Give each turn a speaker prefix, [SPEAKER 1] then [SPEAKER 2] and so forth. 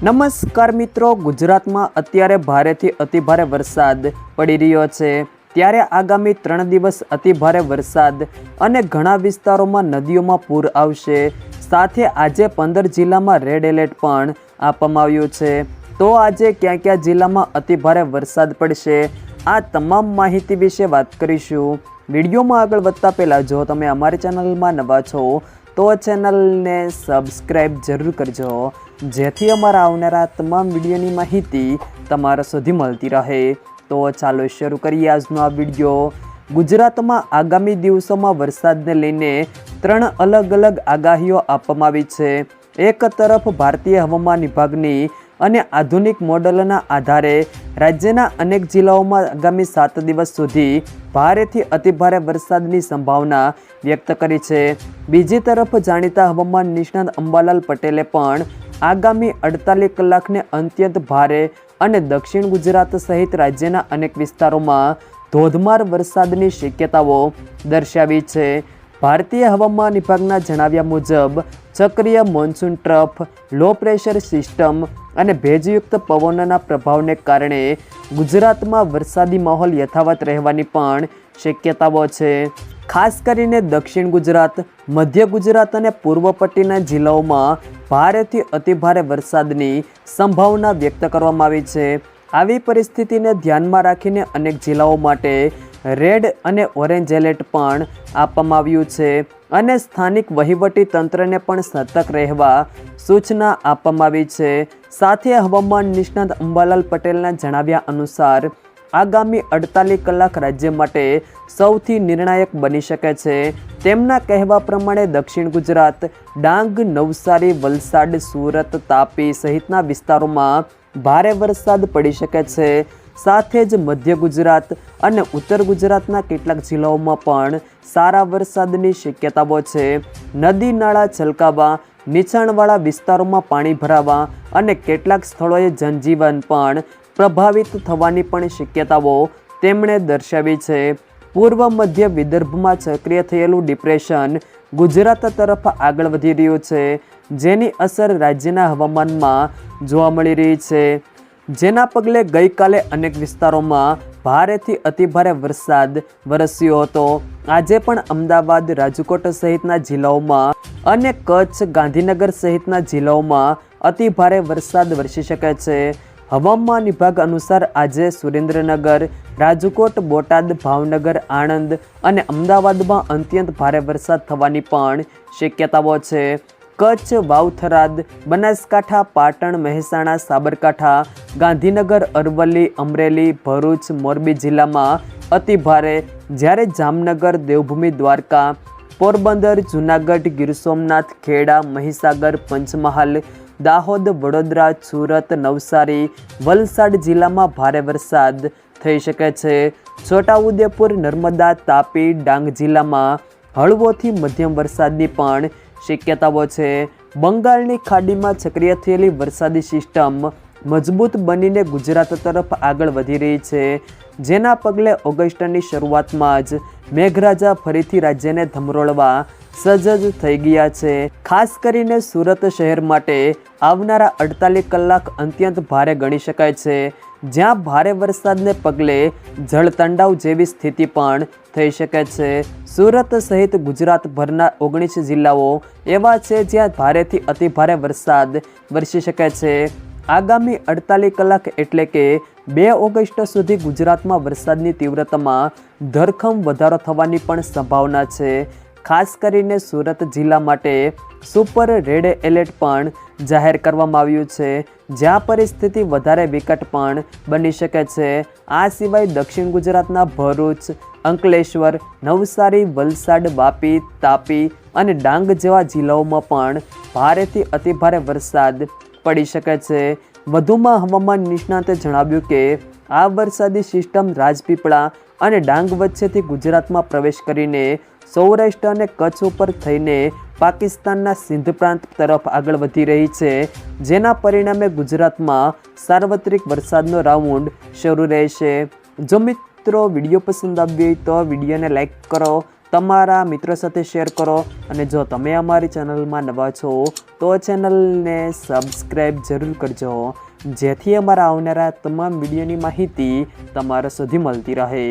[SPEAKER 1] નમસ્કાર મિત્રો, ગુજરાતમાં અત્યારે ભારેથી અતિભારે વરસાદ પડી રહ્યો છે। ત્યારે આગામી 3 દિવસ અતિભારે વરસાદ અને ઘણા વિસ્તારોમાં નદીઓમાં પૂર આવશે। સાથે આજે 15 જિલ્લામાં રેડ એલર્ટ પણ આપવામાં આવ્યું છે। તો આજે ક્યાં ક્યાં જિલ્લામાં અતિભારે વરસાદ પડશે આ તમામ માહિતી વિશે વાત કરીશું। વિડીયોમાં આગળ વધતા પહેલાં જો તમે અમારી ચેનલમાં નવા છો તો ચેનલને સબસ્ક્રાઈબ જરૂર કરજો, જેથી અમારા આવનારા તમામ વિડીયોની માહિતી તમારા સુધી મળતી રહે। તો ચાલો શરૂ કરીએ આજનો આ વિડીયો। ગુજરાતમાં આગામી દિવસોમાં વરસાદને લઈને 3 અલગ અલગ આગાહીઓ આપવામાં આવી છે। એક તરફ ભારતીય હવામાન વિભાગની અને આધુનિક મોડલના આધારે રાજ્યના અનેક જિલ્લાઓમાં આગામી 7 દિવસ સુધી ભારેથી અતિભારે વરસાદની સંભાવના વ્યક્ત કરી છે। બીજી તરફ જાણીતા હવામાન નિષ્ણાત અંબાલાલ પટેલે પણ આગામી 48 કલાકને અત્યંત ભારે અને દક્ષિણ ગુજરાત સહિત રાજ્યના અનેક વિસ્તારોમાં ધોધમાર વરસાદની શક્યતાઓ દર્શાવી છે। ભારતીય હવામાન વિભાગના જણાવ્યા મુજબ ચક્રીય monsoon trough, low pressure system અને ભેજયુક્ત પવનના પ્રભાવને કારણે ગુજરાતમાં વરસાદી માહોલ યથાવત રહેવાની પણ શક્યતાઓ છે। ખાસ કરીને દક્ષિણ ગુજરાત, મધ્ય ગુજરાત અને પૂર્વ પટ્ટીના જિલ્લાઓમાં ભારેથી અતિભારે વરસાદની સંભાવના વ્યક્ત કરવામાં આવી છે। આવી પરિસ્થિતિને ધ્યાનમાં રાખીને અનેક જિલ્લાઓ માટે રેડ અને ઓરેન્જ એલર્ટ પણ આપવામાં આવ્યું છે અને સ્થાનિક વહીવટી તંત્રને પણ સતર્ક રહેવા સૂચના આપવામાં આવી છે। સાથે હવામાન નિષ્ણાત અંબાલાલ પટેલના જણાવ્યા અનુસાર આગામી 48 કલાક રાજ્ય માટે સૌથી નિર્ણાયક બની શકે છે। તેમના કહેવા પ્રમાણે દક્ષિણ ગુજરાત, ડાંગ, નવસારી, વલસાડ, સુરત, તાપી સહિતના વિસ્તારોમાં ભારે વરસાદ પડી શકે છે। સાથે જ મધ્ય ગુજરાત અને ઉત્તર ગુજરાતના કેટલાક જિલ્લાઓમાં પણ સારા વરસાદની શક્યતાઓ છે। નદી નાળા છલકાવા, નીચાણવાળા વિસ્તારોમાં પાણી ભરાવા અને કેટલાક સ્થળોએ જનજીવન પણ પ્રભાવિત થવાની પણ શક્યતાઓ તેમણે દર્શાવી છે। પૂર્વ મધ્ય વિદર્ભમાં સક્રિય થયેલું ડિપ્રેશન ગુજરાત તરફ આગળ વધી રહ્યું છે, જેની અસર રાજ્યના હવામાનમાં જોવા મળી રહી છે, જેના પગલે ગઈકાલે અનેક વિસ્તારોમાં ભારેથી અતિભારે વરસાદ વરસ્યો હતો। આજે પણ અમદાવાદ, રાજકોટ સહિતના જિલ્લાઓમાં અને કચ્છ, ગાંધીનગર સહિતના જિલ્લાઓમાં અતિભારે વરસાદ વરસી શકે છે। હવામાન વિભાગ અનુસાર આજે સુરેન્દ્રનગર, રાજકોટ, બોટાદ, ભાવનગર, આણંદ અને અમદાવાદમાં અત્યંત ભારે વરસાદ થવાની પણ શક્યતાઓ છે। કચ્છ, વાવ-થરાદ, બનાસકાંઠા, પાટણ, મહેસાણા, સાબરકાંઠા, ગાંધીનગર, અરવલ્લી, અમરેલી, ભરૂચ, મોરબી જિલ્લામાં અતિભારે, જ્યારે જામનગર, દેવભૂમિ દ્વારકા, પોરબંદર, જૂનાગઢ, ગીર સોમનાથ, ખેડા, મહીસાગર, પંચમહાલ, દાહોદ, વડોદરા, સુરત, નવસારી, વલસાડ જિલ્લામાં ભારે વરસાદ થઈ શકે છે। છોટાઉદેપુર, નર્મદા, તાપી, ડાંગ જિલ્લામાં હળવોથી મધ્યમ વરસાદની પણ શક્યતાઓ છે। બંગાળની ખાડીમાં સક્રિય થયેલી વરસાદી સિસ્ટમ મજબૂત બનીને ગુજરાત તરફ આગળ વધી રહી છે, જેના પગલે ઓગસ્ટની શરૂઆતમાં જ મેઘરાજા ફરીથી રાજ્યને ધમરોળવા સજ્જ થઈ ગયા છે। ખાસ કરીને સુરત શહેર માટે આવનારા 48 કલાક અત્યંત ભારે ગણી શકાય છે, જ્યાં ભારે વરસાદને પગલે જળતંડાવ જેવી સ્થિતિ પણ થઈ શકે છે। સુરત સહિત ગુજરાતભરના 19 જિલ્લાઓ એવા છે જ્યાં ભારેથી અતિભારે વરસાદ વરસી શકે છે। આગામી 48 કલાક એટલે કે 2 ઓગસ્ટ સુધી ગુજરાતમાં વરસાદની તીવ્રતામાં ધરખમ વધારો થવાની પણ સંભાવના છે। ખાસ કરીને સુરત જિલ્લા માટે સુપર રેડ એલર્ટ પણ જાહેર કરવામાં આવ્યું છે, જ્યાં પરિસ્થિતિ વધારે વિકટ પણ બની શકે છે। આ સિવાય દક્ષિણ ગુજરાતના ભરૂચ, અંકલેશ્વર, નવસારી, વલસાડ, વાપી, તાપી અને ડાંગ જેવા જિલ્લાઓમાં પણ ભારેથી અતિભારે વરસાદ પડી શકે છે। વધુમાં હવામાન નિષ્ણાતે જણાવ્યું કે આ વરસાદી સિસ્ટમ રાજપીપળા અને ડાંગ વચ્ચેથી ગુજરાતમાં પ્રવેશ કરીને સૌરાષ્ટ્ર અને કચ્છ ઉપર થઈને પાકિસ્તાનના સિંધ પ્રાંત તરફ આગળ વધી રહી છે, જેના પરિણામે ગુજરાતમાં સાર્વત્રિક વરસાદનો રાઉન્ડ શરૂ રહેશે। જો મિત્રો વિડીયો પસંદ આવ્યો હોય તો વિડીયોને લાઈક કરો, તમારા મિત્રો સાથે શેર કરો અને જો તમે અમારી ચેનલમાં નવા છો તો ચેનલને સબસ્ક્રાઈબ જરૂર કરજો, જેથી અમારા આવનારા તમામ વિડીયોની માહિતી તમારા સુધી મળતી રહે।